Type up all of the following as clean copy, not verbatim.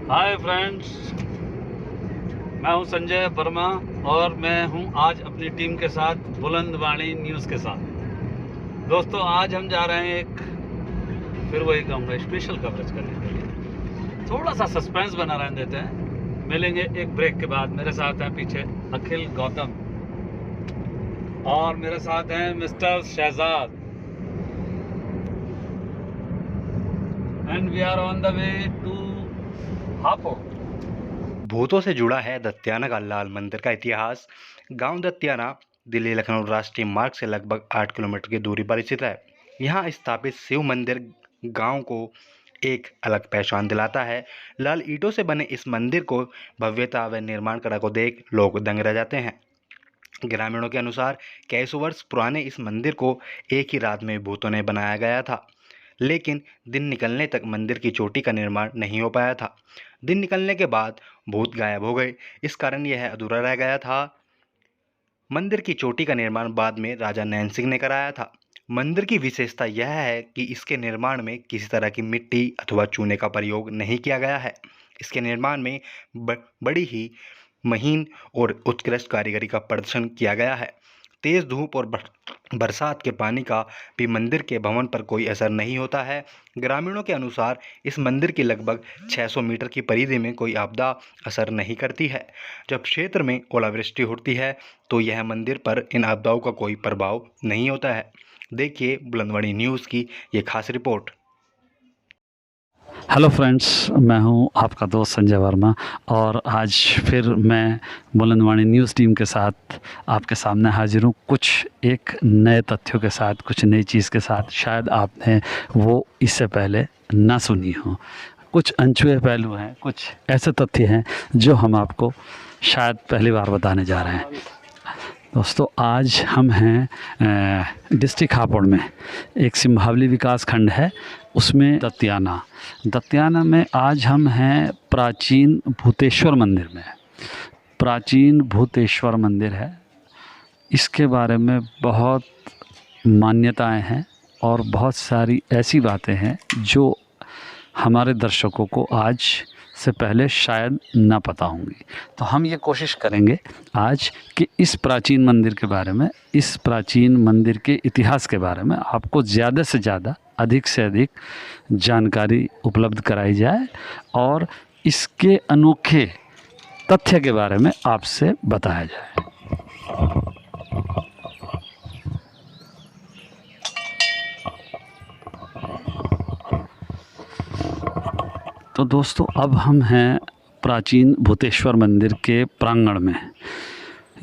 Hi friends, मैं हूं संजय वर्मा और मैं हूं आज अपनी टीम के साथ बुलंदवाणी न्यूज़ के साथ। दोस्तों, आज हम जा रहे हैं फिर वही कहूँगा स्पेशल कवरेज करने के लिए। थोड़ा सा सस्पेंस बना रहने देते हैं। मिलेंगे एक ब्रेक के बाद। मेरे साथ हैं पीछे अखिल गौतम और मेरे साथ हैं mister Shahzad and we are on the way to Hapur. भूतों से जुड़ा है दत्याना का लाल मंदिर का इतिहास। गांव दत्याना दिल्ली लखनऊ राष्ट्रीय मार्ग से लगभग 8 किलोमीटर की दूरी पर स्थित है। यहां स्थापित शिव मंदिर गांव को एक अलग पहचान दिलाता है। लाल ईंटों से बने इस मंदिर को भव्यता व निर्माण कला को देख लोग दंग रह जाते हैं। ग्रामीणों के अनुसार कई सौ वर्ष पुराने इस मंदिर को एक ही रात में भूतों ने बनाया गया था, लेकिन दिन निकलने तक मंदिर की चोटी का निर्माण नहीं हो पाया था। दिन निकलने के बाद भूत गायब हो गए, इस कारण यह अधूरा रह गया था। मंदिर की चोटी का निर्माण बाद में राजा नैन सिंह ने कराया था। मंदिर की विशेषता यह है कि इसके निर्माण में किसी तरह की मिट्टी अथवा चूने का प्रयोग नहीं किया गया है। इसके निर्माण में बड़ी ही महीन और उत्कृष्ट कारीगरी का प्रदर्शन किया गया है। तेज धूप और बरसात के पानी का भी मंदिर के भवन पर कोई असर नहीं होता है। ग्रामीणों के अनुसार इस मंदिर की लगभग 600 मीटर की परिधि में कोई आपदा असर नहीं करती है। जब क्षेत्र में ओलावृष्टि होती है तो यह मंदिर पर इन आपदाओं का कोई प्रभाव नहीं होता है। देखिए बुलंदवाणी न्यूज़ की ये खास रिपोर्ट। हेलो फ्रेंड्स, मैं हूं आपका दोस्त संजय वर्मा और आज फिर मैं बुलंदवाणी न्यूज़ टीम के साथ आपके सामने हाजिर हूं, कुछ एक नए तथ्यों के साथ, कुछ नई चीज़ के साथ। शायद आपने वो इससे पहले ना सुनी हो। कुछ अनछुए पहलू हैं, कुछ ऐसे तथ्य हैं जो हम आपको शायद पहली बार बताने जा रहे हैं। दोस्तों, आज हम हैं डिस्ट्रिक्ट हापुड़ में, एक सिंभावली विकास खंड है, उसमें दत्याना में आज हम हैं प्राचीन भूतेश्वर मंदिर में। प्राचीन भूतेश्वर मंदिर है, इसके बारे में बहुत मान्यताएं हैं और बहुत सारी ऐसी बातें हैं जो हमारे दर्शकों को आज से पहले शायद ना पता होंगी। तो हम ये कोशिश करेंगे आज कि इस प्राचीन मंदिर के बारे में, इस प्राचीन मंदिर के इतिहास के बारे में आपको ज़्यादा से ज़्यादा, अधिक से अधिक जानकारी उपलब्ध कराई जाए और इसके अनोखे तथ्य के बारे में आपसे बताया जाए। तो दोस्तों, अब हम हैं प्राचीन भूतेश्वर मंदिर के प्रांगण में।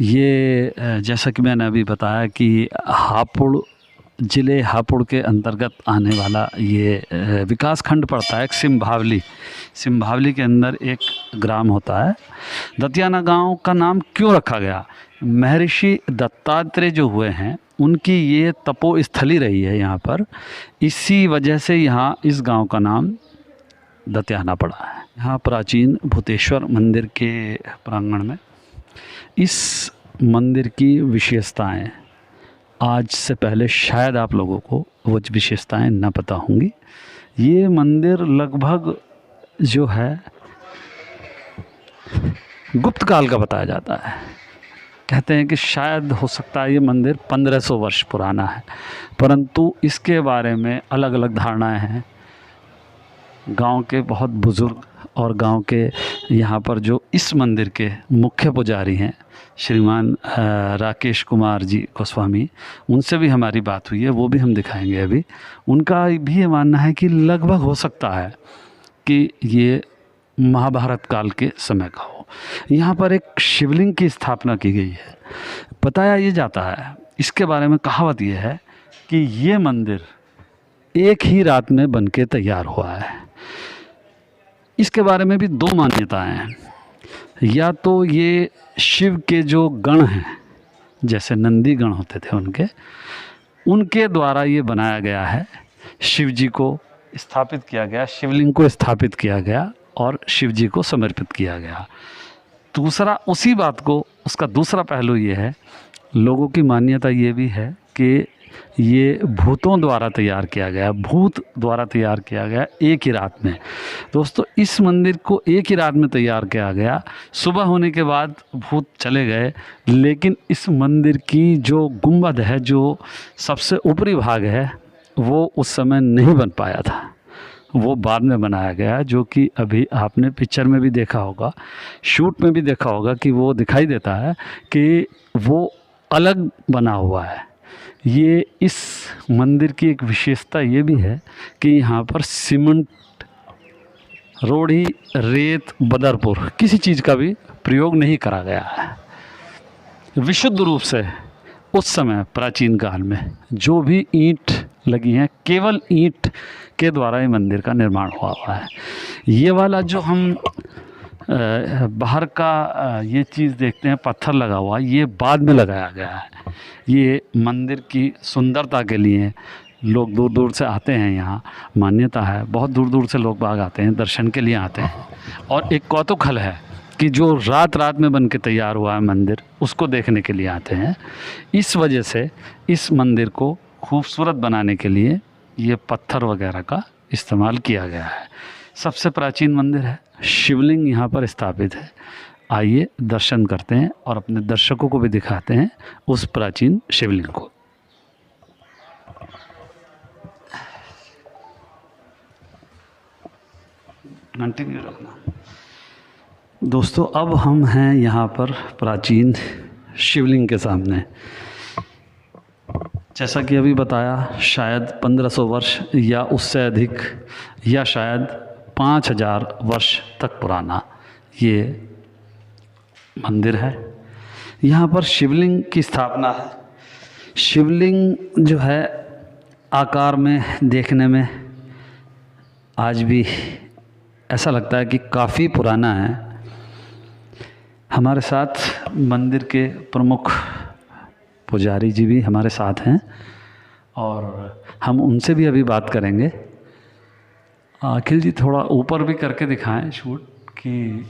ये जैसा कि मैंने अभी बताया कि हापुड़ ज़िले हापुड़ के अंतर्गत आने वाला ये विकास खंड पड़ता है। एक सिंभावली के अंदर एक ग्राम होता है। दत्याना गांव का नाम क्यों रखा गया? महर्षि दत्तात्रेय जो हुए हैं, उनकी ये तपोस्थली रही है यहाँ पर, इसी वजह से यहाँ इस गांव का नाम दत्याना पड़ा है। यहाँ प्राचीन भूतेश्वर मंदिर के प्रांगण में इस मंदिर की विशेषताएं आज से पहले शायद आप लोगों को वो विशेषताएं न पता होंगी। ये मंदिर लगभग जो है गुप्त काल का बताया जाता है। कहते हैं कि शायद हो सकता है ये मंदिर 1500 वर्ष पुराना है, परंतु इसके बारे में अलग अलग धारणाएं हैं। गांव के बहुत बुज़ुर्ग और गांव के यहाँ पर जो इस मंदिर के मुख्य पुजारी हैं, श्रीमान राकेश कुमार जी गोस्वामी, उनसे भी हमारी बात हुई है, वो भी हम दिखाएंगे अभी। उनका भी ये मानना है कि लगभग हो सकता है कि ये महाभारत काल के समय का हो। यहाँ पर एक शिवलिंग की स्थापना की गई है। बताया ये जाता है, इसके बारे में कहावत ये है कि ये मंदिर एक ही रात में बनके तैयार हुआ है। इसके बारे में भी दो मान्यताएं हैं। या तो ये शिव के जो गण हैं, जैसे नंदी गण होते थे उनके द्वारा ये बनाया गया है। शिव जी को स्थापित किया गया, शिवलिंग को स्थापित किया गया और शिव जी को समर्पित किया गया। दूसरा, उसी बात को, उसका दूसरा पहलू ये है, लोगों की मान्यता ये भी है कि ये भूतों द्वारा तैयार किया गया, भूत द्वारा तैयार किया गया एक ही रात में। दोस्तों इस मंदिर को एक ही रात में तैयार किया गया। सुबह होने के बाद भूत चले गए, लेकिन इस मंदिर की जो गुंबद है, जो सबसे ऊपरी भाग है, वो उस समय नहीं बन पाया था, वो बाद में बनाया गया, जो कि अभी आपने पिक्चर में भी देखा होगा, शूट में भी देखा होगा कि वो दिखाई देता है कि वो अलग बना हुआ है। ये इस मंदिर की एक विशेषता ये भी है कि यहाँ पर सीमेंट, रोड़ी, रेत, बदरपुर किसी चीज़ का भी प्रयोग नहीं करा गया है। विशुद्ध रूप से उस समय प्राचीन काल में जो भी ईंट लगी हैं, केवल ईंट के द्वारा ये मंदिर का निर्माण हुआ है। ये वाला जो हम बाहर का ये चीज़ देखते हैं, पत्थर लगा हुआ, ये बाद में लगाया गया है। ये मंदिर की सुंदरता के लिए लोग दूर दूर से आते हैं, यहाँ मान्यता है, बहुत दूर दूर से लोग बाग आते हैं, दर्शन के लिए आते हैं। और एक कौतूहल है कि जो रात रात में बन के तैयार हुआ है मंदिर, उसको देखने के लिए आते हैं। इस वजह से इस मंदिर को खूबसूरत बनाने के लिए ये पत्थर वगैरह का इस्तेमाल किया गया है। सबसे प्राचीन मंदिर है, शिवलिंग यहाँ पर स्थापित है। आइए दर्शन करते हैं और अपने दर्शकों को भी दिखाते हैं उस प्राचीन शिवलिंग को। कंटिन्यू रखना। दोस्तों अब हम हैं यहाँ पर प्राचीन शिवलिंग के सामने। जैसा कि अभी बताया, शायद 1500 वर्ष या उससे अधिक, या शायद 5000 वर्ष तक पुराना ये मंदिर है। यहाँ पर शिवलिंग की स्थापना है। शिवलिंग जो है आकार में, देखने में आज भी ऐसा लगता है कि काफ़ी पुराना है। हमारे साथ मंदिर के प्रमुख पुजारी जी भी हमारे साथ हैं और हम उनसे भी अभी बात करेंगे। अखिल जी थोड़ा ऊपर भी करके दिखाएं शूट कि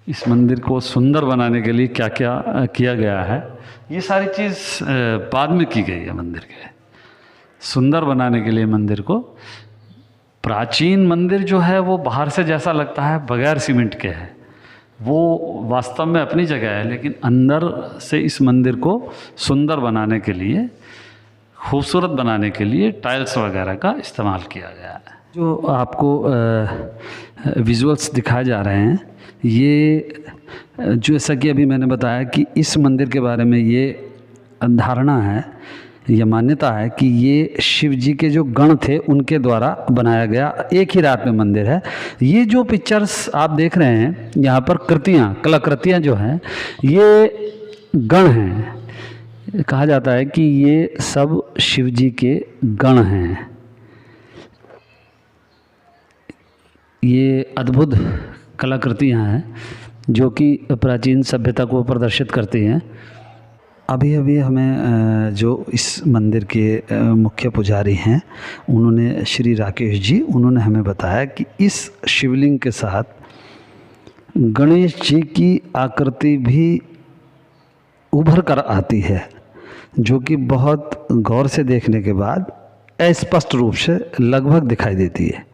इस मंदिर को सुंदर बनाने के लिए क्या क्या किया गया है। ये सारी चीज़ बाद में की गई है मंदिर के सुंदर बनाने के लिए। मंदिर को, प्राचीन मंदिर जो है वो बाहर से जैसा लगता है बगैर सीमेंट के है, वो वास्तव में अपनी जगह है, लेकिन अंदर से इस मंदिर को सुंदर बनाने के लिए, खूबसूरत बनाने के लिए टाइल्स वगैरह का इस्तेमाल किया गया है। जो आपको विजुअल्स दिखाए जा रहे हैं, ये जैसा कि अभी मैंने बताया कि इस मंदिर के बारे में ये धारणा है, यह मान्यता है कि ये शिव जी के जो गण थे उनके द्वारा बनाया गया एक ही रात में मंदिर है। ये जो पिक्चर्स आप देख रहे हैं यहाँ पर, कृतियाँ, कलाकृतियाँ जो हैं, ये गण हैं। कहा जाता है कि ये सब शिव जी के गण हैं। ये अद्भुत कलाकृतियाँ हैं जो कि प्राचीन सभ्यता को प्रदर्शित करती हैं। अभी अभी हमें जो इस मंदिर के मुख्य पुजारी हैं, उन्होंने, श्री राकेश जी, उन्होंने हमें बताया कि इस शिवलिंग के साथ गणेश जी की आकृति भी उभर कर आती है, जो कि बहुत गौर से देखने के बाद अस्पष्ट रूप से लगभग दिखाई देती है।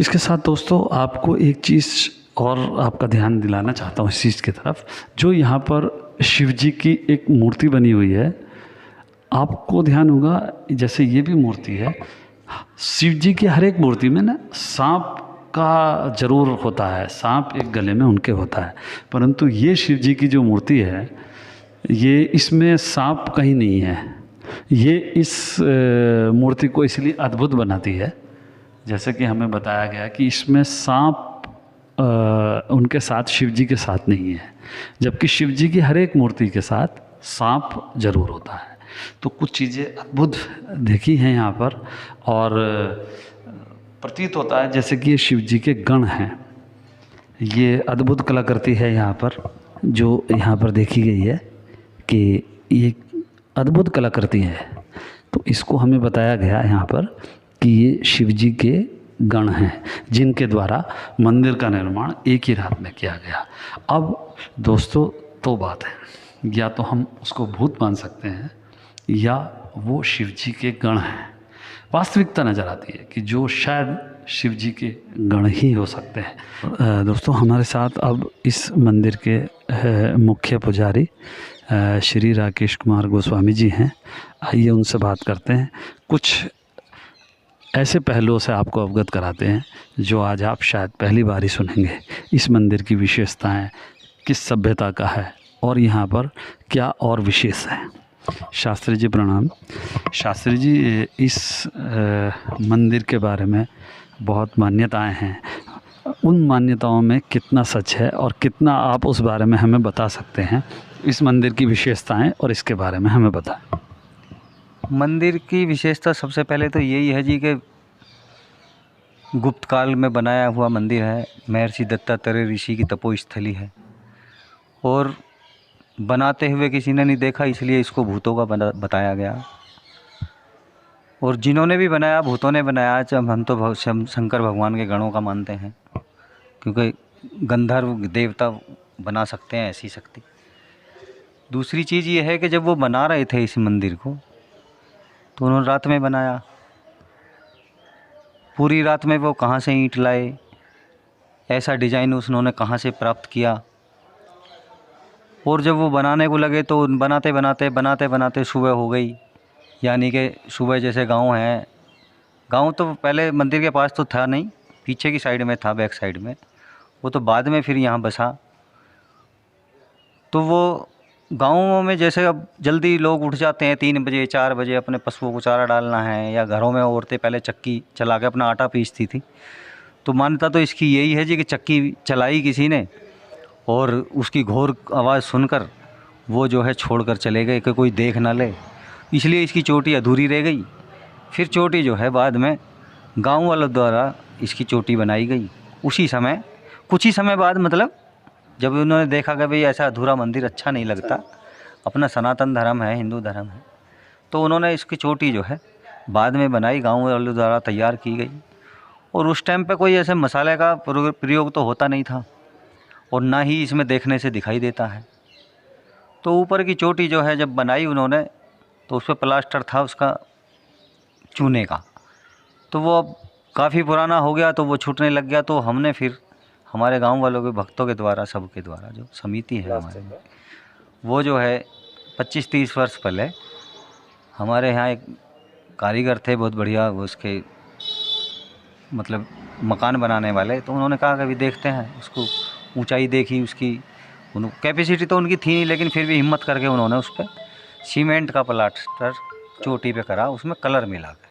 इसके साथ दोस्तों आपको एक चीज़ और आपका ध्यान दिलाना चाहता हूँ इस चीज़ की तरफ, जो यहाँ पर शिव जी की एक मूर्ति बनी हुई है। आपको ध्यान होगा, जैसे ये भी मूर्ति है, शिव जी की हर एक मूर्ति में ना सांप का जरूर होता है, सांप एक गले में उनके होता है, परंतु ये शिव जी की जो मूर्ति है, ये इसमें सांप कहीं नहीं है। ये इस मूर्ति को इसलिए अद्भुत बनाती है, जैसे कि हमें बताया गया कि इसमें सांप उनके साथ, शिव जी के साथ नहीं है, जबकि शिव जी की हर एक मूर्ति के साथ सांप जरूर होता है। तो कुछ चीज़ें अद्भुत देखी हैं यहाँ पर, और प्रतीत होता है जैसे कि ये शिव जी के गण हैं। ये अद्भुत कलाकृति है यहाँ पर, जो यहाँ पर देखी गई है कि ये अद्भुत कलाकृति है। तो इसको हमें बताया गया यहाँ पर कि ये शिव जी के गण हैं, जिनके द्वारा मंदिर का निर्माण एक ही रात में किया गया। अब दोस्तों, तो बात है, या तो हम उसको भूत मान सकते हैं या वो शिव जी के गण हैं। वास्तविकता नज़र आती है कि जो शायद शिव जी के गण ही हो सकते हैं। दोस्तों, हमारे साथ अब इस मंदिर के मुख्य पुजारी श्री राकेश कुमार गोस्वामी जी हैं। आइए उनसे बात करते हैं, कुछ ऐसे पहलुओं से आपको अवगत कराते हैं जो आज आप शायद पहली बार ही सुनेंगे। इस मंदिर की विशेषताएं, किस सभ्यता का है और यहाँ पर क्या और विशेष है। शास्त्री जी प्रणाम। शास्त्री जी, इस मंदिर के बारे में बहुत मान्यताएं हैं, उन मान्यताओं में कितना सच है और कितना आप उस बारे में हमें बता सकते हैं। इस मंदिर की विशेषताएं और इसके बारे में हमें बताएं। मंदिर की विशेषता सबसे पहले तो यही है जी कि गुप्त काल में बनाया हुआ मंदिर है। महर्षि दत्तात्रेय ऋषि की तपोस्थली है और बनाते हुए किसी ने नहीं देखा, इसलिए इसको भूतों का बताया गया। और जिन्होंने भी बनाया भूतों ने बनाया। जब हम तो शंकर भगवान के गणों का मानते हैं, क्योंकि गंधर्व देवता बना सकते हैं ऐसी शक्ति। दूसरी चीज़ ये है कि जब वो बना रहे थे इस मंदिर को तो उन्होंने रात में बनाया। पूरी रात में वो कहाँ से ईंट लाए, ऐसा डिज़ाइन उन्होंने कहाँ से प्राप्त किया। और जब वो बनाने को लगे तो बनाते बनाते सुबह हो गई। यानी कि सुबह जैसे गांव है, गांव तो पहले मंदिर के पास तो था नहीं, पीछे की साइड में था, बैक साइड में। वो तो बाद में फिर यहाँ बसा। तो वो गाँवों में जैसे अब जल्दी लोग उठ जाते हैं 3 बजे 4 बजे, अपने पशुओं को चारा डालना है, या घरों में औरतें पहले चक्की चला के अपना आटा पीसती थी। तो मान्यता तो इसकी यही है जी कि चक्की चलाई किसी ने और उसकी घोर आवाज़ सुनकर वो जो है छोड़ कर चले गए कि कोई देख ना ले, इसलिए इसकी चोटी अधूरी रह गई। फिर चोटी जो है बाद में गाँव वालों द्वारा इसकी चोटी बनाई गई। उसी समय कुछ ही समय बाद, मतलब जब उन्होंने देखा कि भाई ऐसा अधूरा मंदिर अच्छा नहीं लगता, अपना सनातन धर्म है, हिंदू धर्म है, तो उन्होंने इसकी चोटी जो है बाद में बनाई, गांव वालों द्वारा तैयार की गई। और उस टाइम पे कोई ऐसे मसाले का प्रयोग तो होता नहीं था और ना ही इसमें देखने से दिखाई देता है। तो ऊपर की चोटी जो है जब बनाई उन्होंने तो उस पर प्लास्टर था उसका चूने का, तो वो अब काफ़ी पुराना हो गया तो वो छूटने लग गया। तो हमने फिर हमारे गांव वालों के भक्तों के द्वारा, सबके द्वारा, जो समिति है हमारी, वो जो है 25-30 वर्ष पहले हमारे यहाँ एक कारीगर थे बहुत बढ़िया, वो उसके मतलब मकान बनाने वाले। तो उन्होंने कहा कि अभी देखते हैं, उसको ऊंचाई देखी उसकी, कैपेसिटी तो उनकी थी नहीं, लेकिन फिर भी हिम्मत करके उन्होंने उस पर सीमेंट का प्लास्टर चोटी पे करा, उसमें कलर मिला के,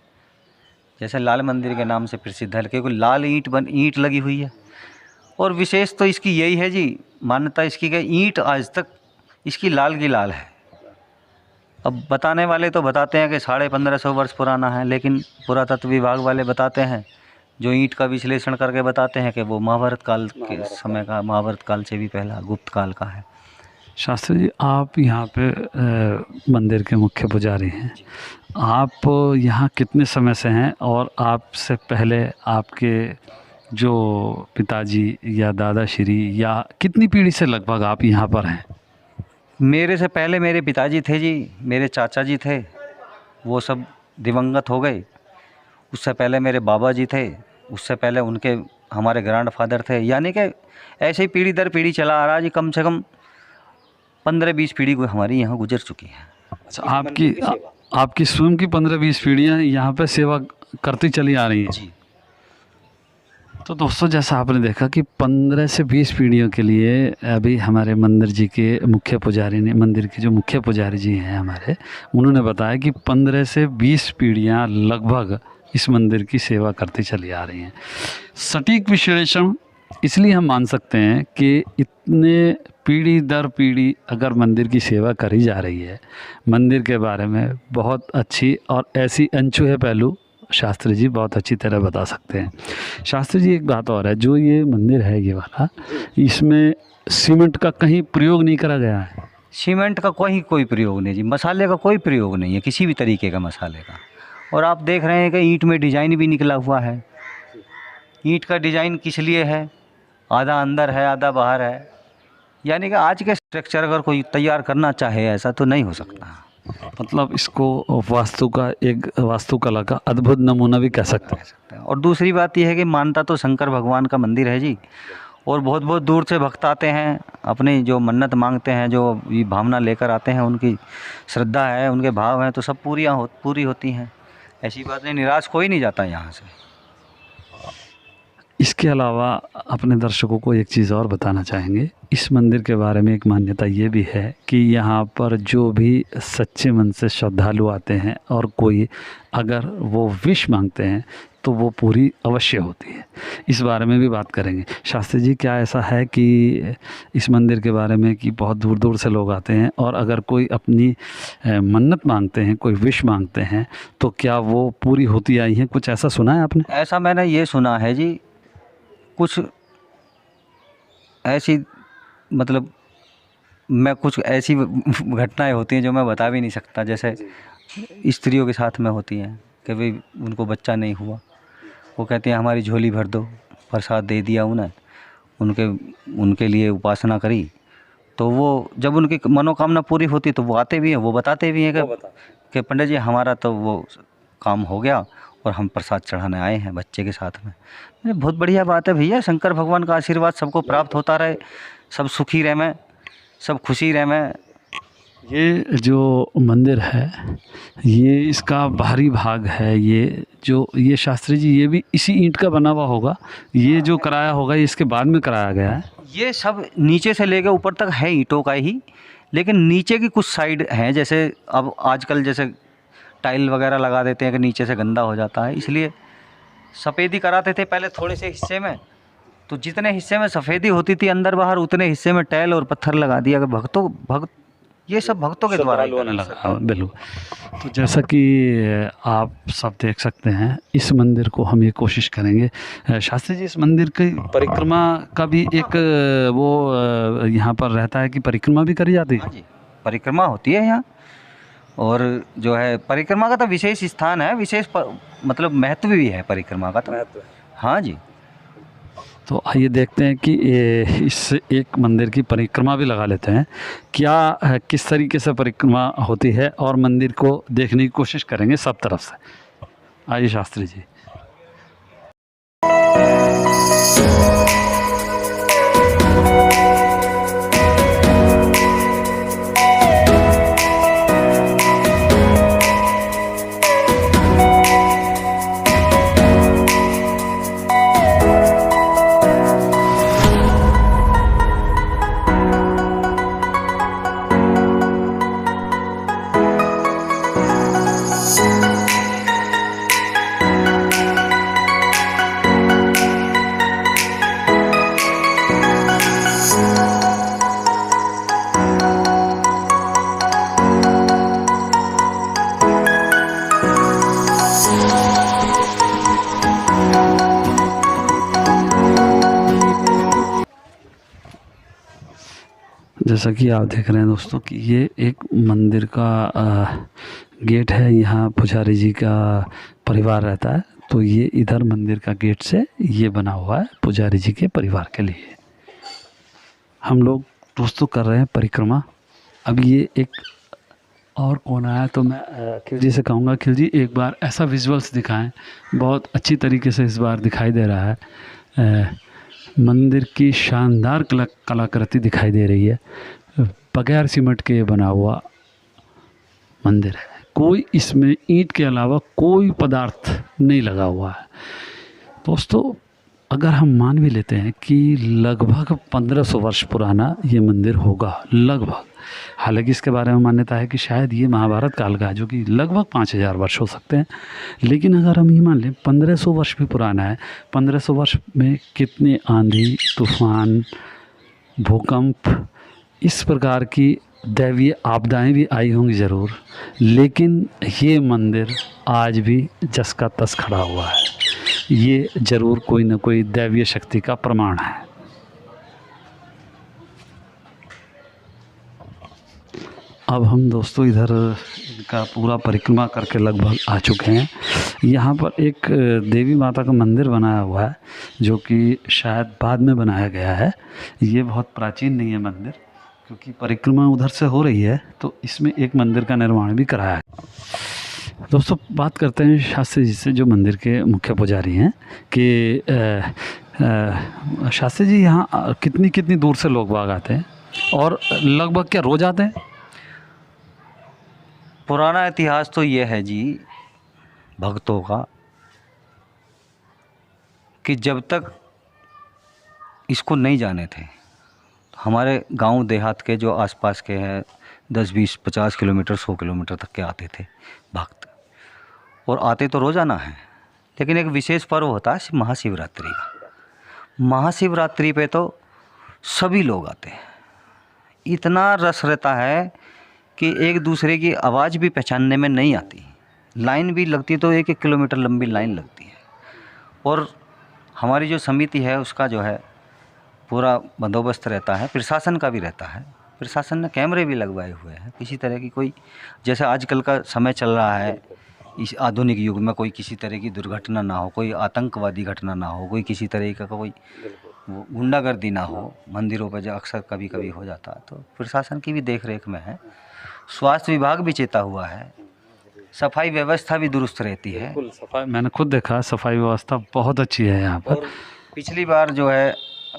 जैसे लाल मंदिर के नाम से प्रसिद्ध है, क्योंकि लाल ईंट लगी हुई है। और विशेष तो इसकी यही है जी, मान्यता इसकी कि ईंट आज तक इसकी लाल की लाल है। अब बताने वाले तो बताते हैं कि 1550 वर्ष पुराना है, लेकिन पुरातत्व विभाग वाले बताते हैं, जो ईंट का विश्लेषण करके बताते हैं कि वो महाभारत काल के समय का, महाभारत काल से भी पहला गुप्त काल का है। शास्त्री जी, आप यहाँ पे मंदिर के मुख्य पुजारी हैं। आप यहाँ कितने समय से हैं और आपसे पहले आपके जो पिताजी या दादाश्री या कितनी पीढ़ी से लगभग आप यहाँ पर हैं? मेरे से पहले मेरे पिताजी थे जी, मेरे चाचा जी थे, वो सब दिवंगत हो गए। उससे पहले मेरे बाबा जी थे, उससे पहले उनके हमारे ग्रैंडफादर थे। यानी कि ऐसे ही पीढ़ी दर पीढ़ी चला आ रहा जी। कम से कम 15-20 पीढ़ी को हमारी यहाँ गुजर चुकी है। अच्छा, आपकी स्वयं की 15-20 पीढ़ियाँ यहाँ पे सेवा करती चली आ रही हैं जी। तो दोस्तों, जैसा आपने देखा कि 15 से 20 पीढ़ियों के लिए अभी हमारे मंदिर जी के मुख्य पुजारी ने, मंदिर के जो मुख्य पुजारी जी हैं हमारे, उन्होंने बताया कि 15 से 20 पीढ़ियाँ लगभग इस मंदिर की सेवा करती चली आ रही हैं। सटीक विश्लेषण इसलिए हम मान सकते हैं कि इतने पीढ़ी दर पीढ़ी अगर मंदिर की सेवा करी जा रही है, मंदिर के बारे में बहुत अच्छी और ऐसी अनछुए पहलू शास्त्री जी बहुत अच्छी तरह बता सकते हैं। शास्त्री जी, एक बात और है, जो ये मंदिर है ये वाला, इसमें सीमेंट का कहीं प्रयोग नहीं करा गया है? सीमेंट का कोई प्रयोग नहीं जी, मसाले का कोई प्रयोग नहीं है, किसी भी तरीके का मसाले का। और आप देख रहे हैं कि ईंट में डिज़ाइन भी निकला हुआ है। ईंट का डिज़ाइन किस लिए है, आधा अंदर है आधा बाहर है। यानी कि आज के स्ट्रक्चर अगर कोई तैयार करना चाहे ऐसा तो नहीं हो सकता। मतलब इसको वास्तुकला का अद्भुत नमूना भी कह सकते हैं। और दूसरी बात यह है कि मानता तो शंकर भगवान का मंदिर है जी, और बहुत बहुत दूर से भक्त आते हैं, अपनी जो मन्नत मांगते हैं, जो ये भावना लेकर आते हैं, उनकी श्रद्धा है, उनके भाव हैं, तो सब पूरी होती हैं। ऐसी बात नहीं, निराश कोई नहीं जाता यहाँ से। इसके अलावा अपने दर्शकों को एक चीज़ और बताना चाहेंगे, इस मंदिर के बारे में एक मान्यता ये भी है कि यहाँ पर जो भी सच्चे मन से श्रद्धालु आते हैं और कोई अगर वो विश मांगते हैं तो वो पूरी अवश्य होती है। इस बारे में भी बात करेंगे। शास्त्री जी, क्या ऐसा है कि इस मंदिर के बारे में कि बहुत दूर दूर से लोग आते हैं और अगर कोई अपनी मन्नत मांगते हैं, कोई विश मांगते हैं, तो क्या वो पूरी होती आई हैं? कुछ ऐसा सुना है आपने? ऐसा मैंने ये सुना है जी, कुछ ऐसी मतलब मैं कुछ ऐसी घटनाएं होती हैं जो मैं बता भी नहीं सकता, जैसे स्त्रियों के साथ में होती हैं कि भाई उनको बच्चा नहीं हुआ, वो कहती हैं हमारी झोली भर दो, प्रसाद दे दिया उन्हें, उनके लिए उपासना करी, तो वो जब उनकी मनोकामना पूरी होती तो वो आते भी हैं, वो बताते भी हैं कि पंडित जी हमारा तो वो काम हो गया और हम प्रसाद चढ़ाने आए हैं बच्चे के साथ में। बहुत बढ़िया बात है भैया, शंकर भगवान का आशीर्वाद सबको प्राप्त होता रहे, सब सुखी रहे में, सब खुशी रहे में। ये जो मंदिर है, ये इसका बाहरी भाग है, ये शास्त्री जी, ये भी इसी ईंट का बना हुआ होगा? ये जो कराया होगा ये इसके बाद में कराया गया है? ये सब नीचे से लेकर ऊपर तक है ईंटों का ही, लेकिन नीचे की कुछ साइड हैं, जैसे अब आजकल जैसे टाइल वगैरह लगा देते हैं कि नीचे से गंदा हो जाता है, इसलिए सफ़ेदी कराते थे पहले थोड़े से हिस्से में, तो जितने हिस्से में सफ़ेदी होती थी अंदर बाहर, उतने हिस्से में टाइल और पत्थर लगा दिया। भक्त ये सब भक्तों के द्वारा होने लगा। बिल्कुल। तो जैसा कि आप सब देख सकते हैं, इस मंदिर को हम ये कोशिश करेंगे। शास्त्री जी, इस मंदिर की परिक्रमा का भी एक वो यहाँ पर रहता है कि परिक्रमा भी करी जाती है? हाँ जी, परिक्रमा होती है यहाँ, और जो है परिक्रमा का तो विशेष स्थान है, मतलब महत्व भी है परिक्रमा का तो। हाँ जी। तो आइए देखते हैं कि इस एक मंदिर की परिक्रमा भी लगा लेते हैं, क्या किस तरीके से परिक्रमा होती है, और मंदिर को देखने की कोशिश करेंगे सब तरफ से। आइए शास्त्री जी। जैसा कि आप देख रहे हैं दोस्तों कि ये एक मंदिर का गेट है। यहाँ पुजारी जी का परिवार रहता है, तो ये इधर मंदिर का गेट से ये बना हुआ है पुजारी जी के परिवार के लिए। हम लोग दोस्तों कर रहे हैं परिक्रमा। अब ये एक और कोना है, तो मैं अखिल जी से कहूँगा, अखिल जी एक बार ऐसा विजुअल्स दिखाएं, बहुत अच्छी तरीके से इस बार दिखाई दे रहा है। मंदिर की शानदार कलाकृति दिखाई दे रही है। बगैर सीमेंट के बना हुआ मंदिर है, कोई इसमें ईंट के अलावा कोई पदार्थ नहीं लगा हुआ है। दोस्तों अगर हम मान भी लेते हैं कि लगभग 1500 वर्ष पुराना ये मंदिर होगा, लगभग, हालांकि इसके बारे में मान्यता है कि शायद ये महाभारत काल का है, जो कि लगभग 5000 वर्ष हो सकते हैं, लेकिन अगर हम ये मान लें 1500 वर्ष भी पुराना है, 1500 वर्ष में कितने आंधी, तूफान, भूकंप, इस प्रकार की दैवीय आपदाएं भी आई होंगी ज़रूर, लेकिन ये मंदिर आज भी जस का तस खड़ा हुआ है। ये ज़रूर कोई ना कोई दैवीय शक्ति का प्रमाण है। अब हम दोस्तों इधर इनका पूरा परिक्रमा करके लगभग आ चुके हैं। यहाँ पर एक देवी माता का मंदिर बनाया हुआ है, जो कि शायद बाद में बनाया गया है। ये बहुत प्राचीन नहीं है मंदिर, क्योंकि परिक्रमा उधर से हो रही है तो इसमें एक मंदिर का निर्माण भी कराया है। दोस्तों बात करते हैं शास्त्री जी से, जो मंदिर के मुख्य पुजारी हैं, कि शास्त्री जी यहाँ कितनी कितनी दूर से लोग बाग आते हैं और लगभग क्या रोज आते हैं? पुराना इतिहास तो ये है जी भक्तों का कि जब तक इसको नहीं जाने थे, हमारे गांव देहात के जो आसपास के हैं 10, 20, 50 किलोमीटर 100 किलोमीटर तक के आते थे भक्त, और आते तो रोज़ाना हैं। लेकिन एक विशेष पर्व होता है महाशिवरात्रि का। महाशिवरात्रि पे तो सभी लोग आते हैं। इतना रस रहता है कि एक दूसरे की आवाज़ भी पहचानने में नहीं आती। लाइन भी लगती तो 1-1 किलोमीटर लंबी लाइन लगती है। और हमारी जो समिति है उसका जो है पूरा बंदोबस्त रहता है, प्रशासन का भी रहता है। प्रशासन ने कैमरे भी लगवाए हुए हैं, किसी तरह की कोई, जैसे आजकल का समय चल रहा है, इस आधुनिक युग में कोई किसी तरह की दुर्घटना ना हो, कोई आतंकवादी घटना ना हो, कोई किसी तरह का कोई गुंडागर्दी ना हो। मंदिरों पर जो अक्सर कभी कभी हो जाता है, तो प्रशासन की भी देख रेख में है। स्वास्थ्य विभाग भी चेता हुआ है, सफाई व्यवस्था भी दुरुस्त रहती है। सफाई मैंने खुद देखा, सफाई व्यवस्था बहुत अच्छी है यहाँ पर। पिछली बार जो है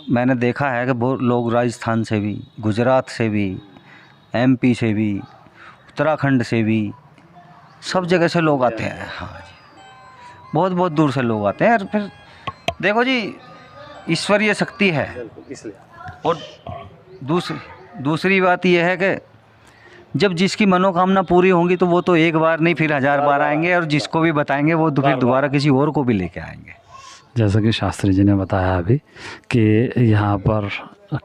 मैंने देखा है कि बहुत लोग राजस्थान से भी, गुजरात से भी, MP से भी, उत्तराखंड से भी, सब जगह से लोग आते हैं। हाँ जी, बहुत बहुत दूर से लोग आते हैं। और फिर देखो जी, ईश्वरीय शक्ति है। और दूसरी बात यह है कि जब जिसकी मनोकामना पूरी होंगी तो वो तो एक बार नहीं फिर 1000 बार आएंगे, और जिसको भी बताएंगे वो तो फिर दोबारा किसी और को भी लेके आएंगे। जैसा कि शास्त्री जी ने बताया अभी कि यहाँ पर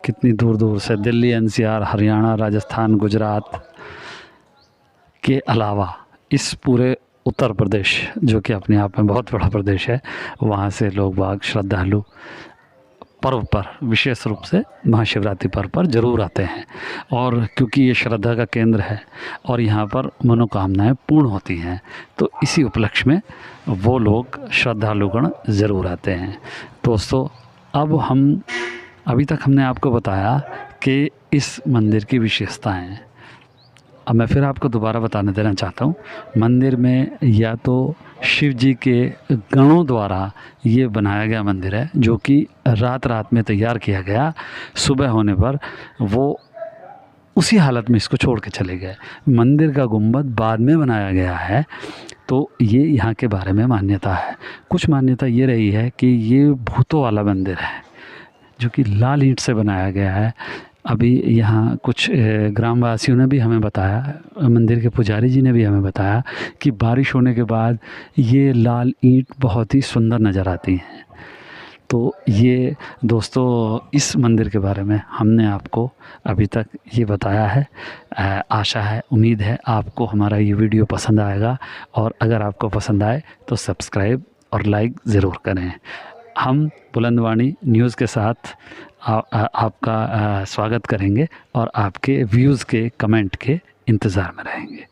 कितनी दूर दूर से दिल्ली, NCR, हरियाणा, राजस्थान, गुजरात के अलावा इस पूरे उत्तर प्रदेश, जो कि अपने आप में बहुत बड़ा प्रदेश है, वहाँ से लोग बाग श्रद्धालु पर्व पर, विशेष रूप से महाशिवरात्रि पर्व पर ज़रूर आते हैं। और क्योंकि ये श्रद्धा का केंद्र है और यहाँ पर मनोकामनाएं पूर्ण होती हैं, तो इसी उपलक्ष्य में वो लोग श्रद्धालुगण ज़रूर आते हैं। दोस्तों अब अभी तक हमने आपको बताया कि इस मंदिर की विशेषताएं। अब मैं फिर आपको दोबारा बताने देना चाहता हूँ, मंदिर में या तो शिव जी के गणों द्वारा ये बनाया गया मंदिर है, जो कि रात में तैयार किया गया। सुबह होने पर वो उसी हालत में इसको छोड़ के चले गए। मंदिर का गुंबद बाद में बनाया गया है, तो ये यहाँ के बारे में मान्यता है। कुछ मान्यता ये रही है कि ये भूतों वाला मंदिर है, जो कि लाल ईंट से बनाया गया है। अभी यहाँ कुछ ग्रामवासियों ने भी हमें बताया, मंदिर के पुजारी जी ने भी हमें बताया कि बारिश होने के बाद ये लाल ईंट बहुत ही सुंदर नज़र आती हैं। तो ये दोस्तों इस मंदिर के बारे में हमने आपको अभी तक ये बताया है। आशा है, उम्मीद है आपको हमारा ये वीडियो पसंद आएगा, और अगर आपको पसंद आए तो सब्सक्राइब और लाइक ज़रूर करें। हम बुलंदवाणी न्यूज़ के साथ आपका स्वागत करेंगे और आपके व्यूज़ के, कमेंट के इंतज़ार में रहेंगे।